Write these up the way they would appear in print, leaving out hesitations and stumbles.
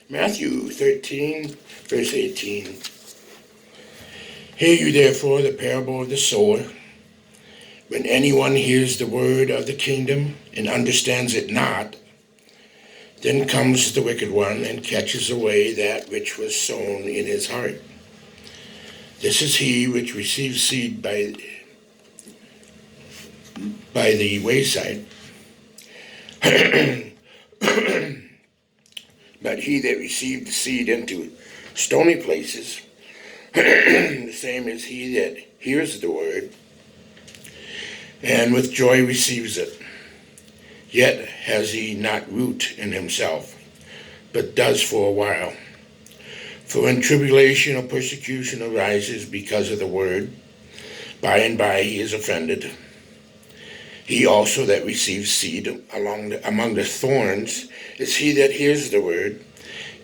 Matthew 13, verse 18. Hear you therefore the parable of the sower. When anyone hears the word of the kingdom and understands it not, then comes the wicked one and catches away that which was sown in his heart. This is he which receives seed by the wayside. But he that received the seed into stony places, the same is he that hears the word, and with joy receives it. Yet has he not root in himself, but does for a while. For when tribulation or persecution arises because of the word, by and by he is offended. He also that receives seed among the thorns is he that hears the word,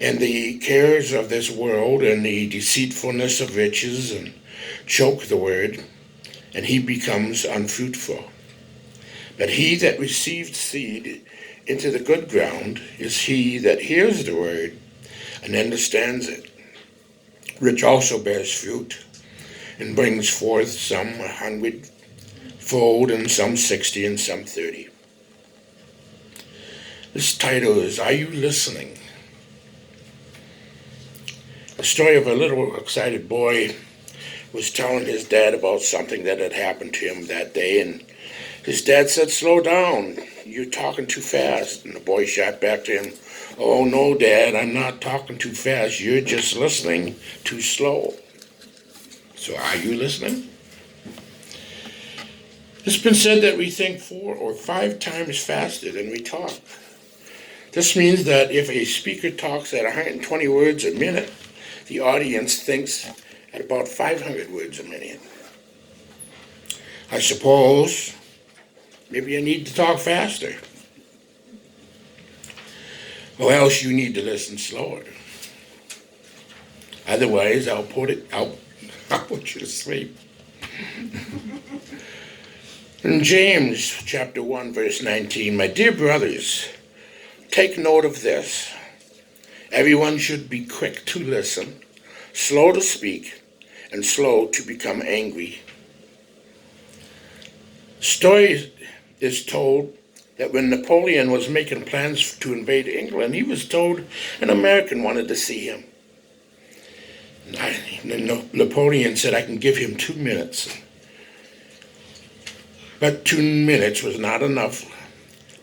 and the cares of this world and the deceitfulness of riches and choke the word, and he becomes unfruitful. But he that received seed into the good ground is he that hears the word and understands it, which also bears fruit, and brings forth some 100-fold, and some 60, and some 30. This title is, Are You Listening? The story of a little excited boy was telling his dad about something that had happened to him that day, and his dad said, "Slow down, you're talking too fast." And the boy shot back to him, "Oh no, Dad, I'm not talking too fast, you're just listening too slow." So are you listening? It's been said that we think 4 or 5 times faster than we talk. This means that if a speaker talks at 120 words a minute, the audience thinks at about 500 words a minute. I suppose maybe I need to talk faster. Or else you need to listen slower. Otherwise, I'll put you to sleep. In James chapter 1, verse 19, my dear brothers, take note of this. Everyone should be quick to listen, slow to speak, and slow to become angry. Story is told that when Napoleon was making plans to invade England, he was told an American wanted to see him. Napoleon said, "I can give him 2 minutes." But 2 minutes was not enough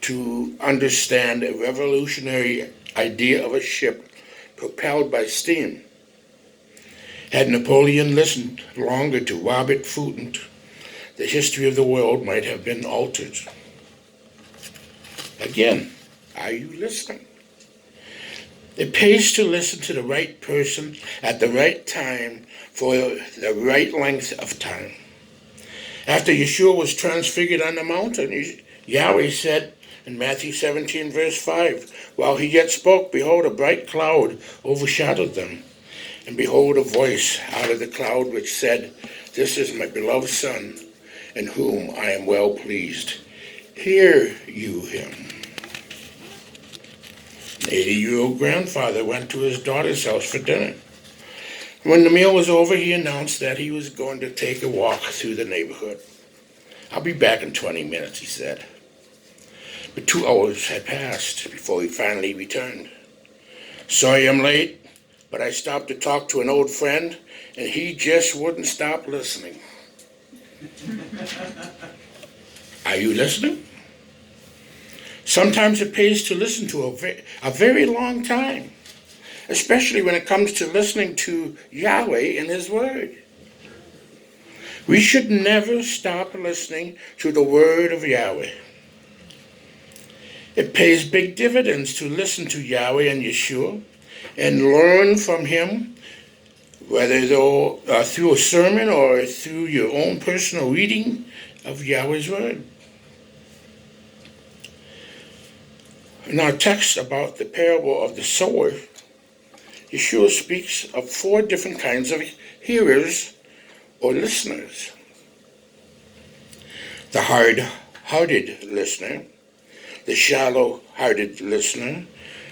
to understand a revolutionary idea of a ship propelled by steam. Had Napoleon listened longer to Robert Fulton, the history of the world might have been altered. Again, are you listening? It pays to listen to the right person at the right time for the right length of time. After Yeshua was transfigured on the mountain, Yahweh said in Matthew 17, verse 5, while he yet spoke, behold, a bright cloud overshadowed them. And behold, a voice out of the cloud which said, "This is my beloved Son, in whom I am well pleased. Hear you him." An 80-year-old grandfather went to his daughter's house for dinner. When the meal was over, he announced that he was going to take a walk through the neighborhood. "I'll be back in 20 minutes, he said. But 2 hours had passed before he finally returned. "Sorry I'm late, but I stopped to talk to an old friend, and he just wouldn't stop listening." Are you listening? Sometimes it pays to listen to a very long time, especially when it comes to listening to Yahweh and His Word. We should never stop listening to the Word of Yahweh. It pays big dividends to listen to Yahweh and Yeshua and learn from Him, whether through a sermon or through your own personal reading of Yahweh's Word. In our text about the parable of the sower, Yeshua speaks of 4 different kinds of hearers or listeners. The hard-hearted listener, the shallow-hearted listener,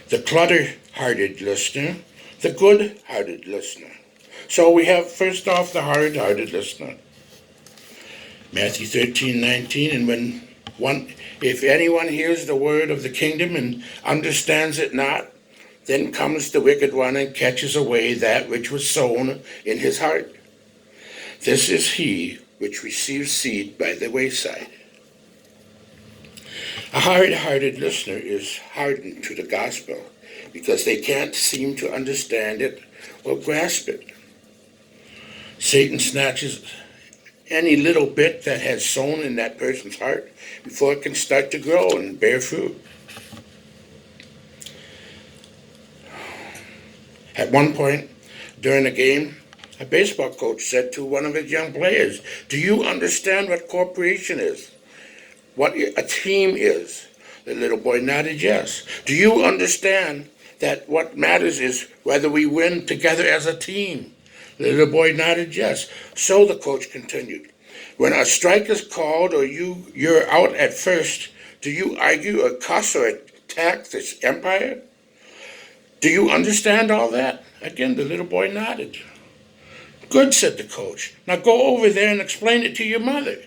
the clutter-hearted listener, the good-hearted listener. So we have first off the hard-hearted listener. Matthew 13:19, and if anyone hears the word of the kingdom and understands it not, then comes the wicked one and catches away that which was sown in his heart. This is he which receives seed by the wayside. A hard-hearted listener is hardened to the gospel because they can't seem to understand it or grasp it. Satan snatches any little bit that has sown in that person's heart before it can start to grow and bear fruit. At one point during a game, a baseball coach said to one of his young players, "Do you understand what cooperation is? What a team is?" The little boy nodded yes. "Do you understand that what matters is whether we win together as a team?" The little boy nodded yes. So the coach continued, "When a strike is called or you're out at first, do you argue or cuss or attack this empire? Do you understand all that?" Again, the little boy nodded. "Good," said the coach. "Now go over there and explain it to your mother.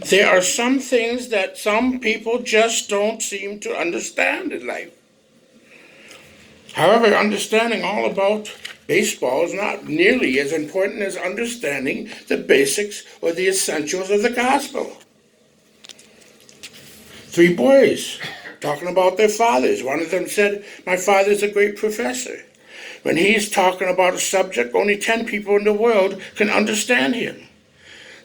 There are some things that some people just don't seem to understand in life." However, understanding all about baseball is not nearly as important as understanding the basics or the essentials of the gospel. Three boys talking about their fathers. One of them said, "My father's a great professor." When he's talking about a subject, only 10 people in the world can understand him.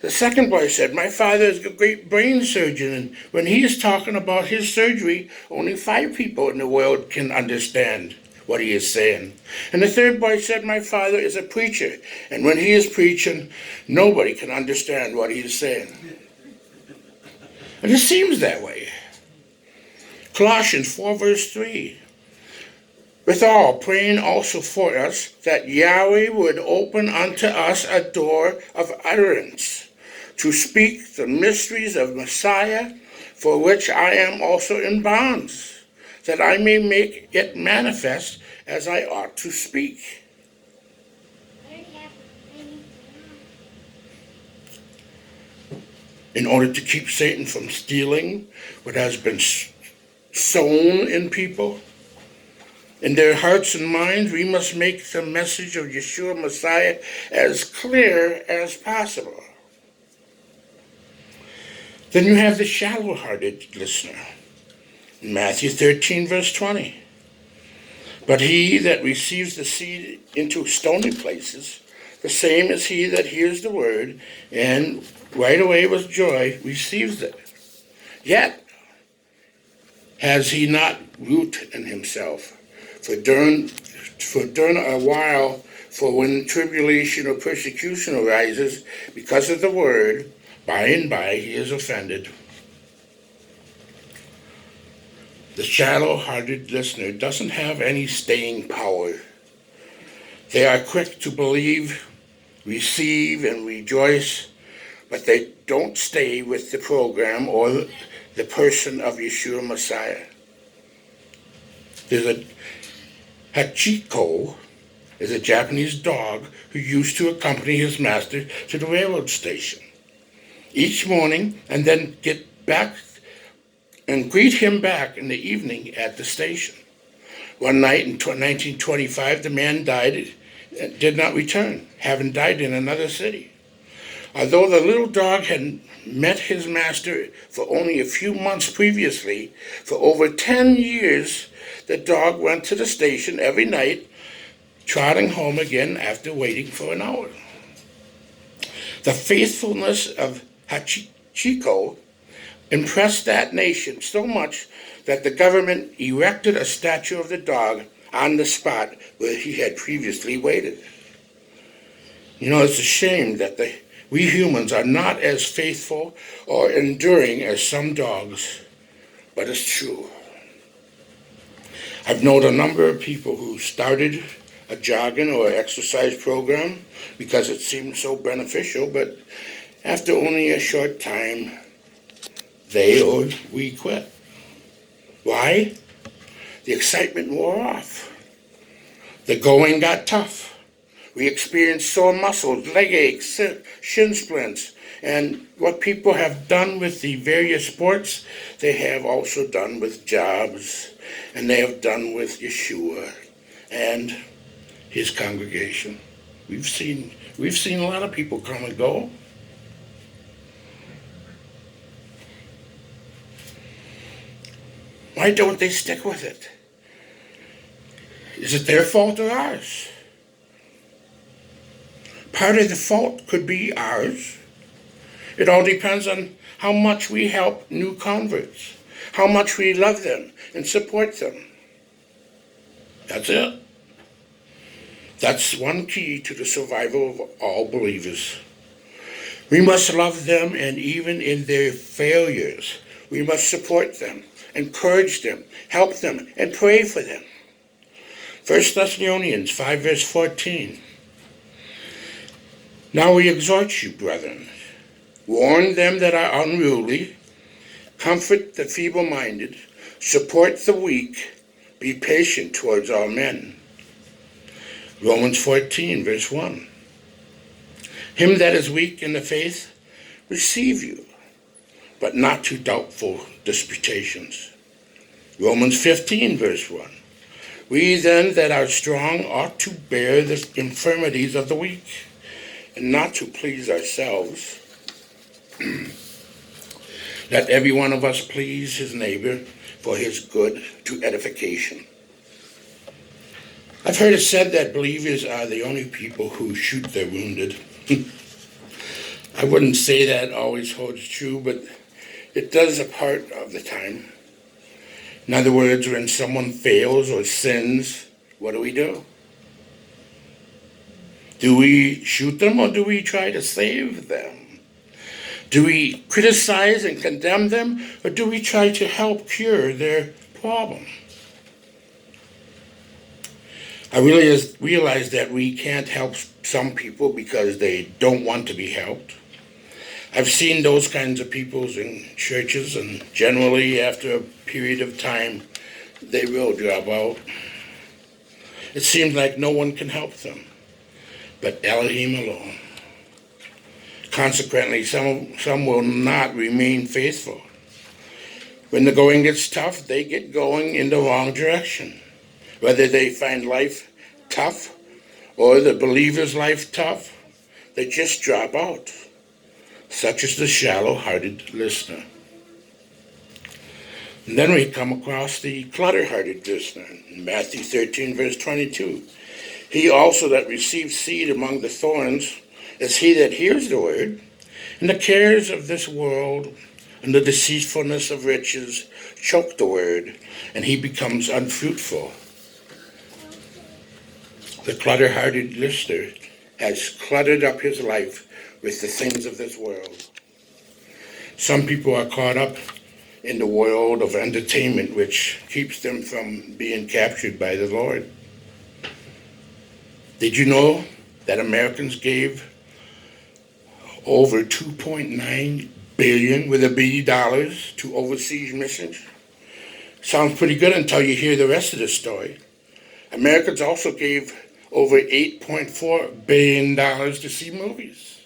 The second boy said, "My father is a great brain surgeon, and when he is talking about his surgery, only 5 people in the world can understand what he is saying." And the third boy said, "My father is a preacher, and when he is preaching, nobody can understand what he is saying." And it seems that way. Colossians 4 verse 3. "Withal, praying also for us, that Yahweh would open unto us a door of utterance, to speak the mysteries of Messiah, for which I am also in bonds, that I may make it manifest as I ought to speak." In order to keep Satan from stealing what has been sown in people, in their hearts and minds, we must make the message of Yeshua Messiah as clear as possible. Then you have the shallow-hearted listener. Matthew 13, verse 20. "But he that receives the seed into stony places, the same is he that hears the word, and right away with joy receives it. Yet has he not root in himself. For during a while, for when tribulation or persecution arises because of the word, by and by he is offended." The shallow-hearted listener doesn't have any staying power. They are quick to believe, receive, and rejoice, but they don't stay with the program or the person of Yeshua Messiah. There's a Hachiko is a Japanese dog who used to accompany his master to the railroad station each morning and then get back and greet him back in the evening at the station. One night in 1925, the man died and did not return, having died in another city. Although the little dog had met his master for only a few months previously, for over 10 years, the dog went to the station every night, trotting home again after waiting for an hour. The faithfulness of Hachiko impressed that nation so much that the government erected a statue of the dog on the spot where he had previously waited. You know, it's a shame that we humans are not as faithful or enduring as some dogs, but it's true. I've known a number of people who started a jogging or exercise program because it seemed so beneficial, but after only a short time, they or we quit. Why? The excitement wore off. The going got tough. We experienced sore muscles, leg aches, shin splints, and what people have done with the various sports, they have also done with jobs, and they have done with Yeshua and his congregation. We've seen a lot of people come and go. Why don't they stick with it? Is it their fault or ours? Part of the fault could be ours. It all depends on how much we help new converts, how much we love them and support them. That's it. That's one key to the survival of all believers. We must love them, and even in their failures, we must support them, encourage them, help them, and pray for them. 1 Thessalonians 5 verse 14. Now we exhort you, brethren, warn them that are unruly, comfort the feeble-minded, support the weak, be patient towards all men. Romans 14 verse 1. Him that is weak in the faith, receive you, but not to doubtful disputations. Romans 15 verse 1. We then that are strong ought to bear the infirmities of the weak, and not to please ourselves. Let every one of us please his neighbor for his good to edification. I've heard it said that believers are the only people who shoot their wounded. I wouldn't say that always holds true, but it does a part of the time. In other words, when someone fails or sins, what do? Do we shoot them, or do we try to save them? Do we criticize and condemn them, or do we try to help cure their problem? I realize that we can't help some people because they don't want to be helped. I've seen those kinds of people in churches, and generally after a period of time, they will drop out. It seems like no one can help them but Elohim alone. Consequently, some will not remain faithful. When the going gets tough, they get going in the wrong direction. Whether they find life tough or the believer's life tough, they just drop out. Such is the shallow-hearted listener. And then we come across the clutter-hearted listener in Matthew 13, verse 22. He also that receives seed among the thorns is he that hears the word, and the cares of this world and the deceitfulness of riches choke the word, and he becomes unfruitful. The clutter-hearted listener has cluttered up his life with the things of this world. Some people are caught up in the world of entertainment, which keeps them from being captured by the Lord. Did you know that Americans gave over $2.9 billion with a B dollars to overseas missions? Sounds pretty good until you hear the rest of the story. Americans also gave over $8.4 billion to see movies,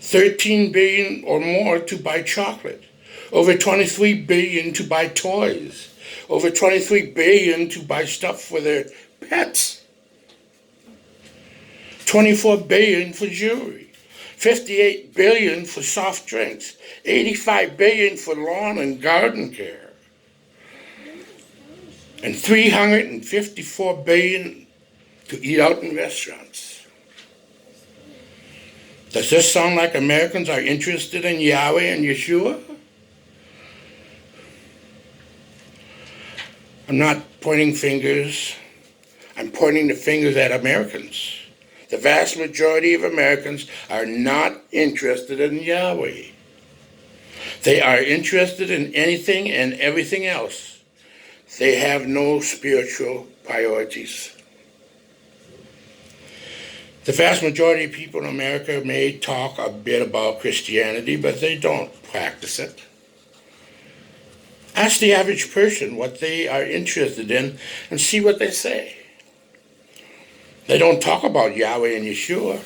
$13 billion or more to buy chocolate, over $23 billion to buy toys, over $23 billion to buy stuff for their pets, $24 billion for jewelry, $58 billion for soft drinks, $85 billion for lawn and garden care, and $354 billion to eat out in restaurants. Does this sound like Americans are interested in Yahweh and Yeshua? I'm not pointing fingers. I'm pointing the fingers at Americans. The vast majority of Americans are not interested in Yahweh. They are interested in anything and everything else. They have no spiritual priorities. The vast majority of people in America may talk a bit about Christianity, but they don't practice it. Ask the average person what they are interested in and see what they say. They don't talk about Yahweh and Yeshua.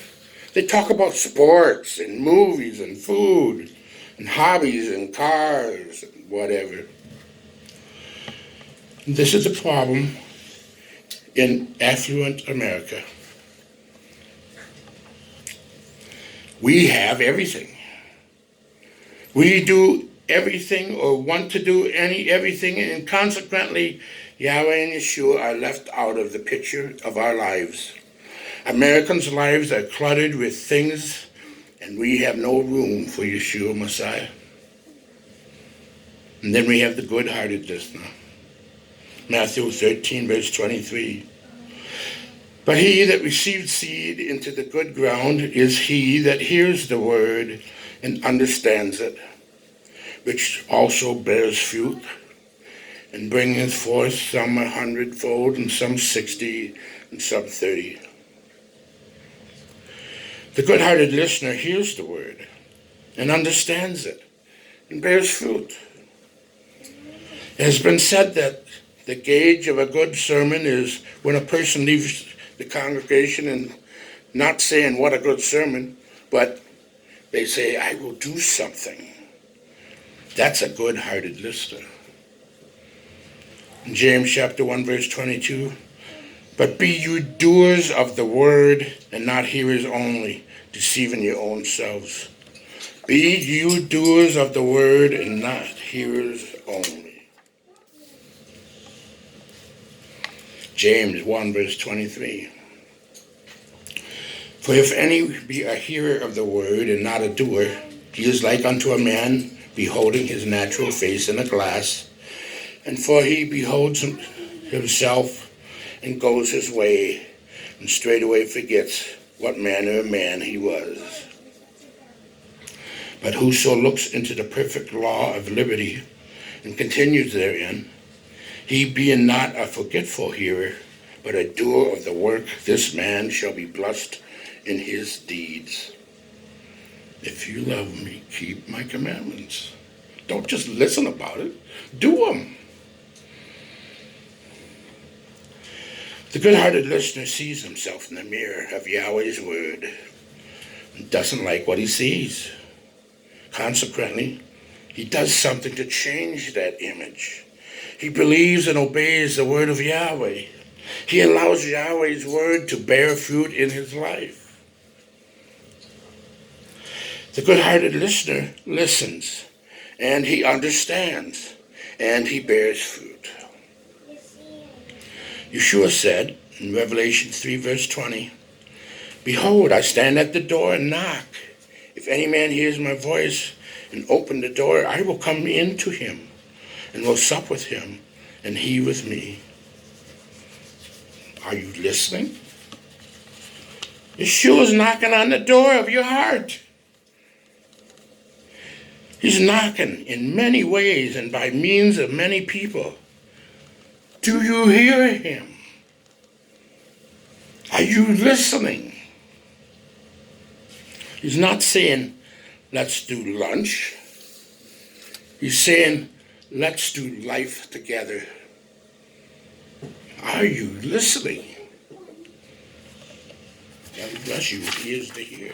They talk about sports and movies and food and hobbies and cars and whatever. This is the problem in affluent America. We have everything. We do everything or want to do everything, and consequently, Yahweh and Yeshua are left out of the picture of our lives. Americans' lives are cluttered with things, and we have no room for Yeshua Messiah. And then we have the good-hearted listener. Matthew 13, verse 23. But he that receives seed into the good ground is he that hears the word and understands it, which also bears fruit, and bringeth forth some 100-fold, and some 60, and some 30. The good-hearted listener hears the word and understands it and bears fruit. It has been said that the gauge of a good sermon is when a person leaves the congregation and not saying what a good sermon, but they say, I will do something. That's a good-hearted listener. In James chapter 1, verse 22, but be you doers of the word and not hearers only, deceiving your own selves. Be you doers of the word and not hearers only. James 1, verse 23. For if any be a hearer of the word and not a doer, he is like unto a man beholding his natural face in a glass, and for he beholds himself and goes his way, and straightway forgets what manner of man he was. But whoso looks into the perfect law of liberty and continues therein, he being not a forgetful hearer, but a doer of the work, this man shall be blessed in his deeds. If you love me, keep my commandments. Don't just listen about it, do them. The good-hearted listener sees himself in the mirror of Yahweh's word and doesn't like what he sees. Consequently, he does something to change that image. He believes and obeys the word of Yahweh. He allows Yahweh's word to bear fruit in his life. The good-hearted listener listens, and he understands, and he bears fruit. Yeshua said in Revelation 3, verse 20, behold, I stand at the door and knock. If any man hears my voice and open the door, I will come in to him and will sup with him and he with me. Are you listening? Yeshua's knocking on the door of your heart. He's knocking in many ways and by means of many people. Do you hear him? Are you listening? He's not saying, let's do lunch. He's saying, let's do life together. Are you listening? God bless you. He is to hear.